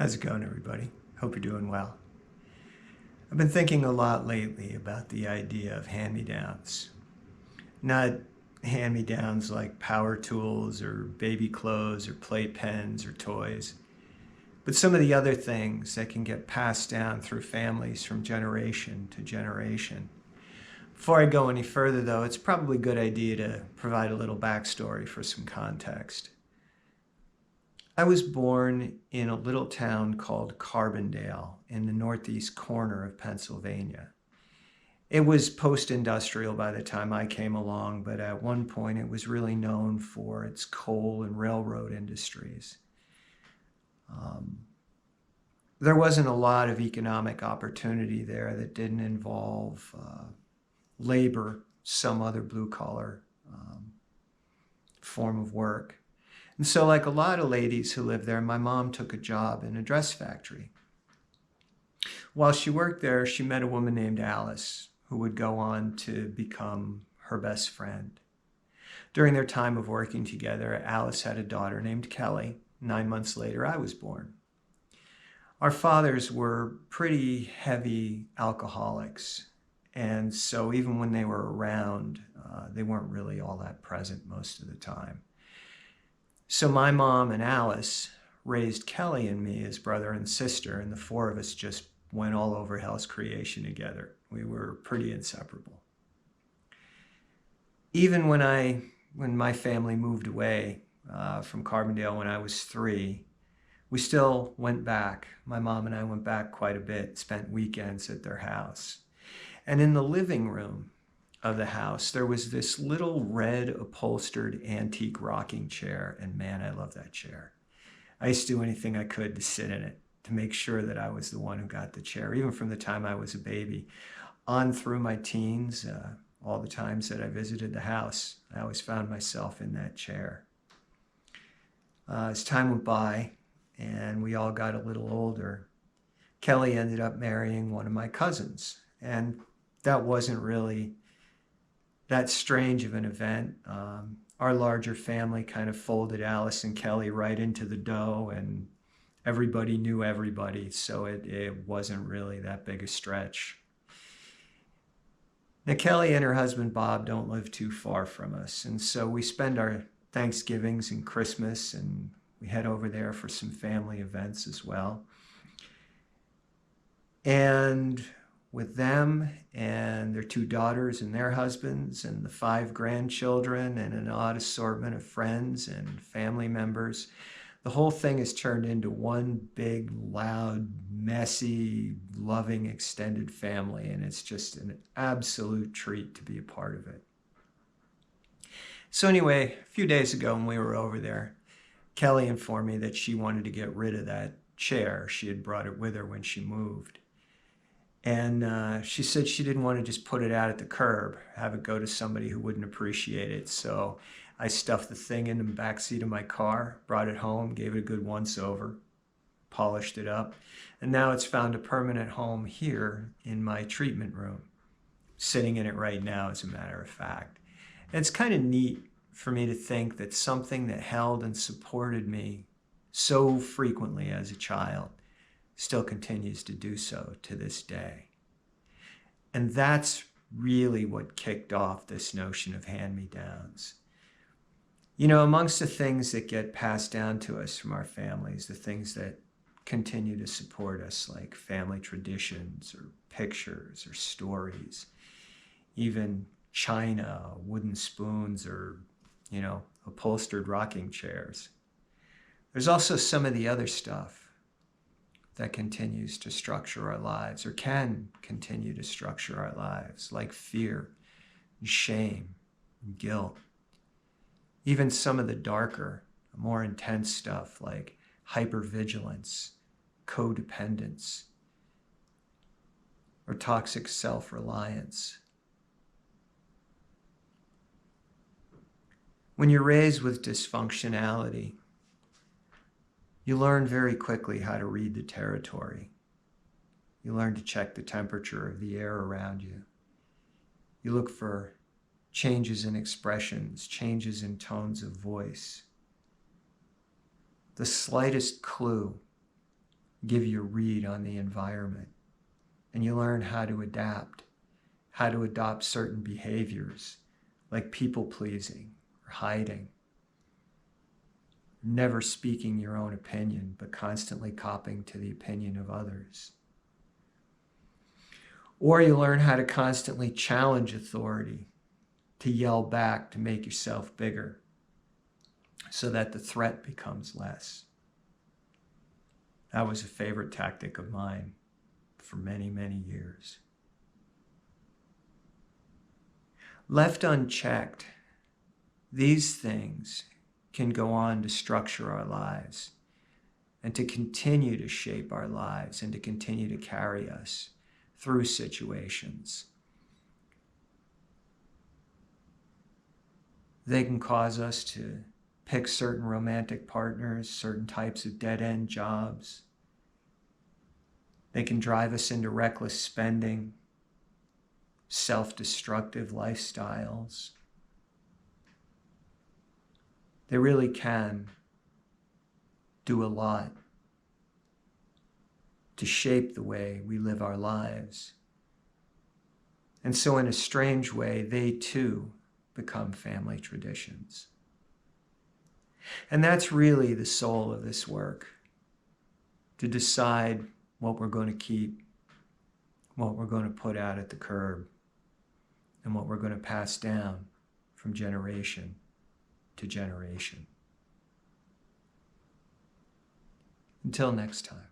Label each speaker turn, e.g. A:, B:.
A: How's it going, everybody? Hope you're doing well. I've been thinking a lot lately about the idea of hand-me-downs. Not hand-me-downs like power tools or baby clothes or playpens or toys, but some of the other things that can get passed down through families from generation to generation. Before I go any further, though, it's probably a good idea to provide a little backstory for some context. I was born in a little town called Carbondale in the northeast corner of Pennsylvania. It was post-industrial by the time I came along, but at one point it was really known for its coal and railroad industries. There wasn't a lot of economic opportunity there that didn't involve labor, some other blue-collar form of work. And so, like a lot of ladies who lived there, my mom took a job in a dress factory. While she worked there, she met a woman named Alice, who would go on to become her best friend. During their time of working together, Alice had a daughter named Kelly. 9 months later, I was born. Our fathers were pretty heavy alcoholics, and so even when they were around, they weren't really all that present most of the time. So my mom and Alice raised Kelly and me as brother and sister, and the four of us just went all over hell's creation together. We were pretty inseparable. Even when my family moved away from Carbondale when I was 3, we still went back. My mom and I went back quite a bit, spent weekends at their house. And in the living room of the house, there was this little red upholstered antique rocking chair, and man, I love that chair. I used to do anything I could to sit in it, to make sure that I was the one who got the chair, even from the time I was a baby on through my teens. All the times that I visited the house, I always found myself in that chair. As time went by and we all got a little older, Kelly ended up marrying one of my cousins, and that wasn't really that strange of an event. Our larger family kind of folded Alice and Kelly right into the dough, and everybody knew everybody, so it wasn't really that big a stretch. Now, Kelly and her husband Bob don't live too far from us, and so we spend our Thanksgivings and Christmas, and we head over there for some family events as well. And with them and their 2 daughters and their husbands and the 5 grandchildren and an odd assortment of friends and family members, the whole thing is turned into one big, loud, messy, loving, extended family, and it's just an absolute treat to be a part of it. So anyway, a few days ago when we were over there, Kelly informed me that she wanted to get rid of that chair. She had brought it with her when she moved. And she said she didn't want to just put it out at the curb, have it go to somebody who wouldn't appreciate it. So I stuffed the thing in the backseat of my car, brought it home, gave it a good once-over, polished it up, and now it's found a permanent home here in my treatment room, sitting in it right now, as a matter of fact. And it's kind of neat for me to think that something that held and supported me so frequently as a child still continues to do so to this day. And that's really what kicked off this notion of hand-me-downs. You know, amongst the things that get passed down to us from our families, the things that continue to support us, like family traditions or pictures or stories, even china, wooden spoons, or, upholstered rocking chairs. There's also some of the other stuff that continues to structure our lives, or can continue to structure our lives, like fear, and shame, and guilt. Even some of the darker, more intense stuff like hypervigilance, codependence, or toxic self-reliance. When you're raised with dysfunctionality, you learn very quickly how to read the territory. You learn to check the temperature of the air around you. You look for changes in expressions, changes in tones of voice. The slightest clue give you a read on the environment, and you learn how to adapt, how to adopt certain behaviors like people pleasing or hiding, never speaking your own opinion, but constantly copying to the opinion of others. Or you learn how to constantly challenge authority, to yell back, to make yourself bigger, so that the threat becomes less. That was a favorite tactic of mine for many, many years. Left unchecked, these things can go on to structure our lives and to continue to shape our lives and to continue to carry us through situations. They can cause us to pick certain romantic partners, certain types of dead-end jobs. They can drive us into reckless spending, self-destructive lifestyles. They really can do a lot to shape the way we live our lives. And so in a strange way, they too become family traditions. And that's really the soul of this work, to decide what we're going to keep, what we're going to put out at the curb, and what we're going to pass down from generation to generation. Until next time.